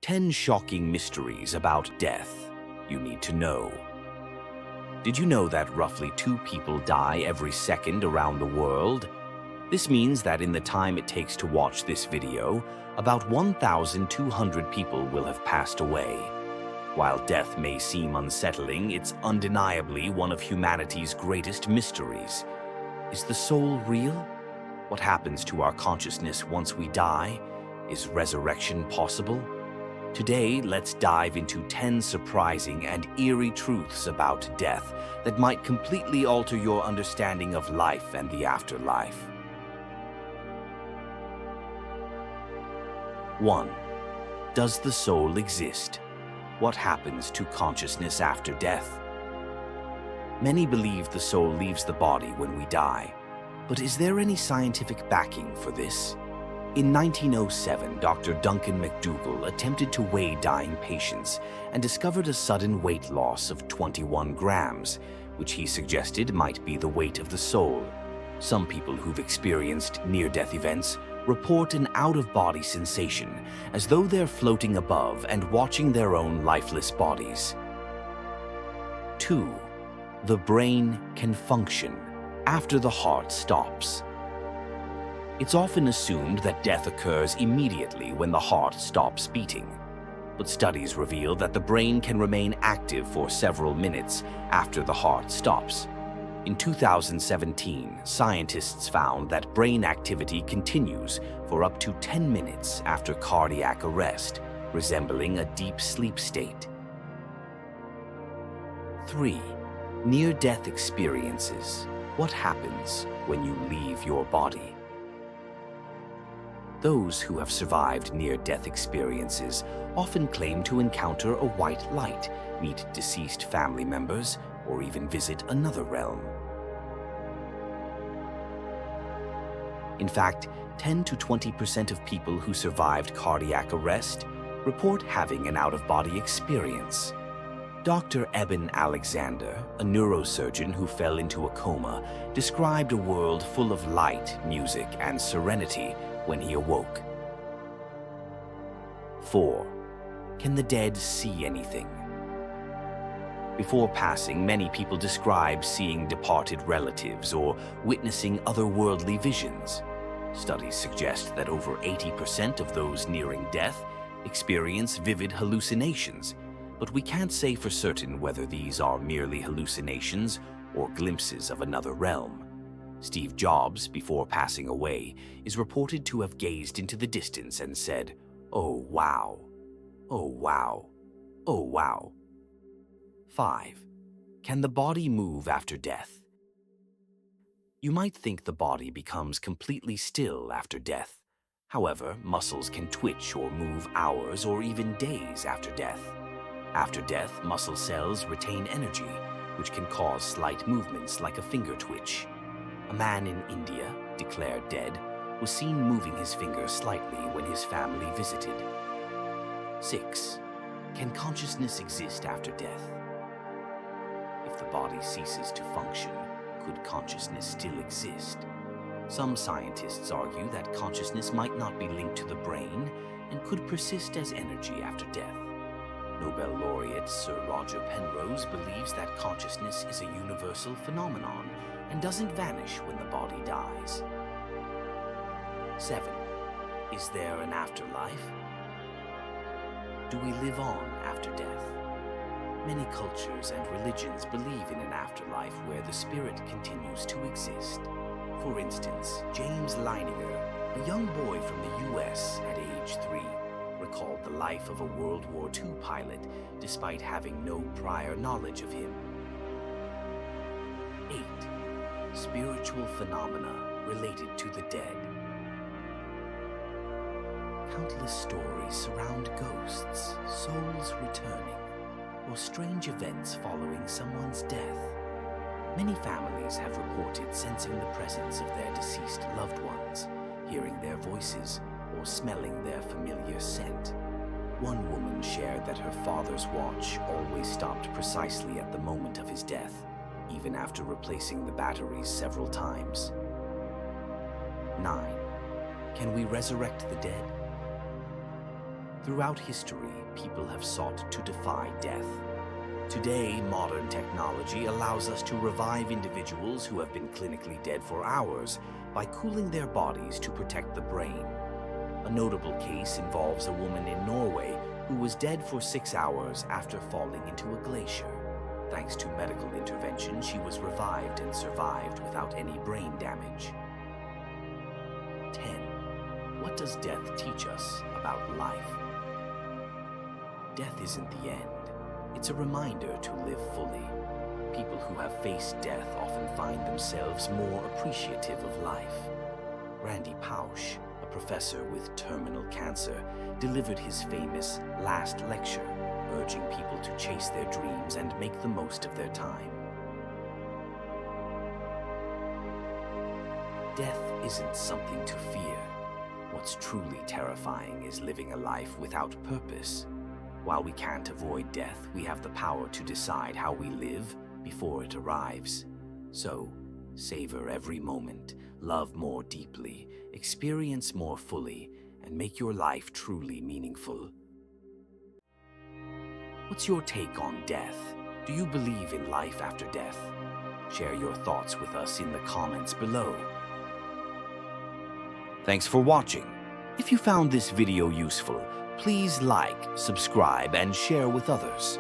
10 shocking mysteries about death you need to know. Did you know that roughly 2 people die every second around the world? This means that in the time it takes to watch this video, about 1,200 people will have passed away. While death may seem unsettling, it's undeniably one of humanity's greatest mysteries. Is the soul real? What happens to our consciousness once we die? Is resurrection possible? Today, let's dive into 10 surprising and eerie truths about death that might completely alter your understanding of life and the afterlife. 1. Does the soul exist? What happens to consciousness after death? Many believe the soul leaves the body when we die, but is there any scientific backing for this? In 1907, Dr. Duncan McDougall attempted to weigh dying patients and discovered a sudden weight loss of 21 grams, which he suggested might be the weight of the soul. Some people who've experienced near-death events report an out-of-body sensation, as though they're floating above and watching their own lifeless bodies. 2. The brain can function after the heart stops. It's often assumed that death occurs immediately when the heart stops beating. But studies reveal that the brain can remain active for several minutes after the heart stops. In 2017, scientists found that brain activity continues for up to 10 minutes after cardiac arrest, resembling a deep sleep state. 3. Near-death experiences. What happens when you leave your body? Those who have survived near-death experiences often claim to encounter a white light, meet deceased family members, or even visit another realm. In fact, 10 to 20% of people who survived cardiac arrest report having an out-of-body experience. Dr. Eben Alexander, a neurosurgeon who fell into a coma, described a world full of light, music, and serenity when he awoke. 4. Can the dead see anything? Before passing, many people describe seeing departed relatives or witnessing otherworldly visions. Studies suggest that over 80% of those nearing death experience vivid hallucinations, but we can't say for certain whether these are merely hallucinations or glimpses of another realm. Steve Jobs, before passing away, is reported to have gazed into the distance and said, "Oh wow, oh wow, oh wow." 5. Can the body move after death? You might think the body becomes completely still after death. However, muscles can twitch or move hours or even days after death. After death, muscle cells retain energy, which can cause slight movements like a finger twitch. A man in India, declared dead, was seen moving his finger slightly when his family visited. 6. Can consciousness exist after death? If the body ceases to function, could consciousness still exist? Some scientists argue that consciousness might not be linked to the brain and could persist as energy after death. Nobel laureate Sir Roger Penrose believes that consciousness is a universal phenomenon and doesn't vanish when the body dies. 7. Is there an afterlife? Do we live on after death? Many cultures and religions believe in an afterlife where the spirit continues to exist. For instance, James Leininger, a young boy from the US at age 3, recalled the life of a World War II pilot despite having no prior knowledge of him. 8. Spiritual phenomena related to the dead. Countless stories surround ghosts, souls returning, or strange events following someone's death. Many families have reported sensing the presence of their deceased loved ones, hearing their voices, or smelling their familiar scent. One woman shared that her father's watch always stopped precisely at the moment of his death, even after replacing the batteries several times. 9. Can we resurrect the dead? Throughout history, people have sought to defy death. Today, modern technology allows us to revive individuals who have been clinically dead for hours by cooling their bodies to protect the brain. A notable case involves a woman in Norway who was dead for 6 hours after falling into a glacier. Thanks to medical intervention, she was revived and survived without any brain damage. 10. What does death teach us about life? Death isn't the end. It's a reminder to live fully. People who have faced death often find themselves more appreciative of life. Randy Pausch, a professor with terminal cancer, delivered his famous last lecture, urging people to chase their dreams and make the most of their time. Death isn't something to fear. What's truly terrifying is living a life without purpose. While we can't avoid death, we have the power to decide how we live before it arrives. So, savor every moment, love more deeply, experience more fully, and make your life truly meaningful. What's your take on death? Do you believe in life after death? Share your thoughts with us in the comments below. Thanks for watching. If you found this video useful, please like, subscribe, and share with others.